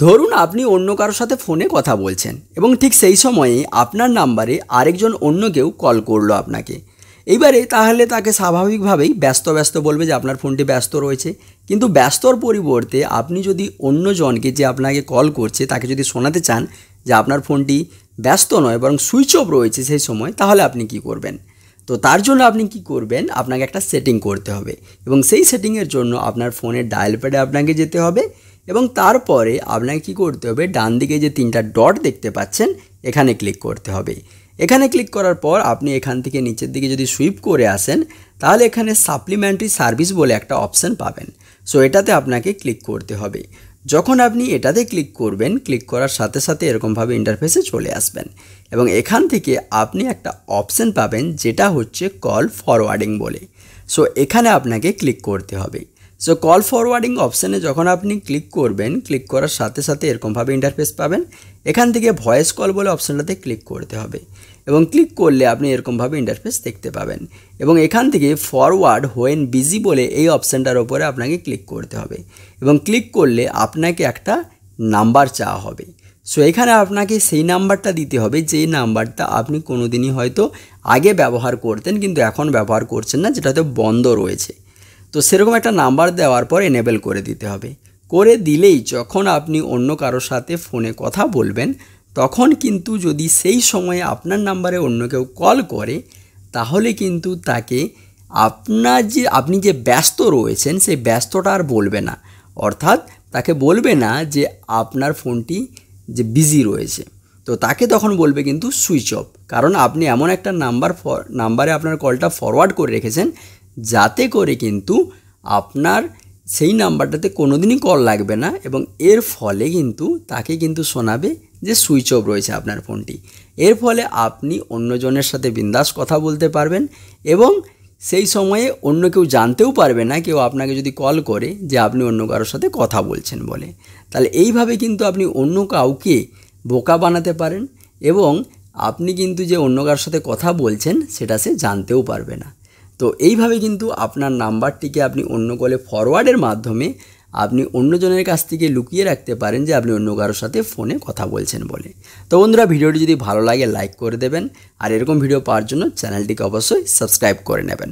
ধরুন আপনি অন্য কারোর সাথে ফোনে কথা বলছেন এবং ঠিক সেই সময়ে আপনার নাম্বারে আরেকজন অন্য কেউ কল করলো আপনাকে। এইবারে তাহলে তাকে স্বাভাবিকভাবেই ব্যস্ত বলবে যে আপনার ফোনটি ব্যস্ত রয়েছে, কিন্তু ব্যস্তর পরিবর্তে আপনি যদি অন্যজনকে যে আপনাকে কল করছে তাকে যদি শোনাতে চান যে আপনার ফোনটি ব্যস্ত নয় বরং সুইচ অফ রয়েছে সেই সময়, তাহলে আপনি কি করবেন? তো তার জন্য আপনি কি করবেন, আপনাকে একটা সেটিং করতে হবে এবং সেই সেটিংয়ের জন্য আপনার ফোনের ডায়াল প্যাডে আপনাকে যেতে হবে এবং তারপরে আপনাকে কি করতে হবে, ডান দিকে যে 3টা ডট দেখতে পাচ্ছেন এখানে ক্লিক করতে হবে। এখানে ক্লিক করার পর আপনি এখান থেকে নিচের দিকে যদি সুইপ করে আসেন তাহলে এখানে সাপ্লিমেন্টারি সার্ভিস বলে একটা অপশান পাবেন। সো এটাতে আপনাকে ক্লিক করতে হবে। যখন আপনি এটাতে ক্লিক করবেন, ক্লিক করার সাথে সাথে এরকমভাবে ইন্টারফেসে চলে আসবেন এবং এখান থেকে আপনি একটা অপশান পাবেন যেটা হচ্ছে কল ফরওয়ার্ডিং বলে। সো এখানে আপনাকে ক্লিক করতে হবে। সো কল ফরওয়ার্ডিং অপশানে যখন আপনি ক্লিক করবেন, ক্লিক করার সাথে সাথে এরকমভাবে ইন্টারফেস পাবেন। এখান থেকে ভয়েস কল বলে অপশানটাতে ক্লিক করতে হবে এবং ক্লিক করলে আপনি এরকমভাবে ইন্টারফেস দেখতে পাবেন এবং এখান থেকে ফরওয়ার্ড হোয়েন বিজি বলে এই অপশানটার ওপরে আপনাকে ক্লিক করতে হবে এবং ক্লিক করলে আপনাকে একটা নাম্বার চাওয়া হবে। সো এখানে আপনাকে সেই নাম্বারটা দিতে হবে যেই নাম্বারটা আপনি কোনো দিনই হয়তো আগে ব্যবহার করতেন কিন্তু এখন ব্যবহার করছেন না, যেটা হয়তো বন্ধ রয়েছে। তো সেরকম একটা নাম্বার দেওয়ার পর এনেবেল করে দিতে হবে। করে দিলেই যখন আপনি অন্য কারোর সাথে ফোনে কথা বলবেন তখন কিন্তু যদি সেই সময়ে আপনার নাম্বারে অন্য কেউ কল করে তাহলে কিন্তু তাকে আপনি যে ব্যস্ত রয়েছেন সেই ব্যস্তটা আর বলবে না, অর্থাৎ তাকে বলবে না যে আপনার ফোনটি যে বিজি রয়েছে, তো তাকে তখন বলবে কিন্তু সুইচ অফ। কারণ আপনি এমন একটা নাম্বারে আপনার কলটা ফরওয়ার্ড করে রেখেছেন যাতে করে কিন্তু আপনার সেই নাম্বারটাতে কোনো দিনই কল লাগবে না এবং এর ফলে কিন্তু তাকে কিন্তু শোনাবে যে সুইচ অফ রয়েছে আপনার ফোনটি। এর ফলে আপনি অন্যজনের সাথে বিন্দাস কথা বলতে পারবেন এবং সেই সময়ে অন্য কেউ জানতেও পারবে না, কেউ আপনাকে যদি কল করে যে আপনি অন্য কারোর সাথে কথা বলছেন বলে। তাহলে এইভাবে কিন্তু আপনি অন্য কাউকে বোকা বানাতে পারেন এবং আপনি কিন্তু যে অন্য কারোর সাথে কথা বলছেন সেটা সে জানতেও পারবে না। তো এইভাবে কিন্তু আপনার নাম্বারটিকে আপনি অন্য কলে ফরওয়ার্ডের মাধ্যমে আপনি অন্যজনের কাছ থেকে লুকিয়ে রাখতে পারেন যে আপনি অন্য কারোর সাথে ফোনে কথা বলছেন বলে। তো বন্ধুরা, ভিডিওটি যদি ভালো লাগে লাইক করে দেবেন আর এরকম ভিডিও পাওয়ার জন্য চ্যানেলটিকে অবশ্যই সাবস্ক্রাইব করে নেবেন।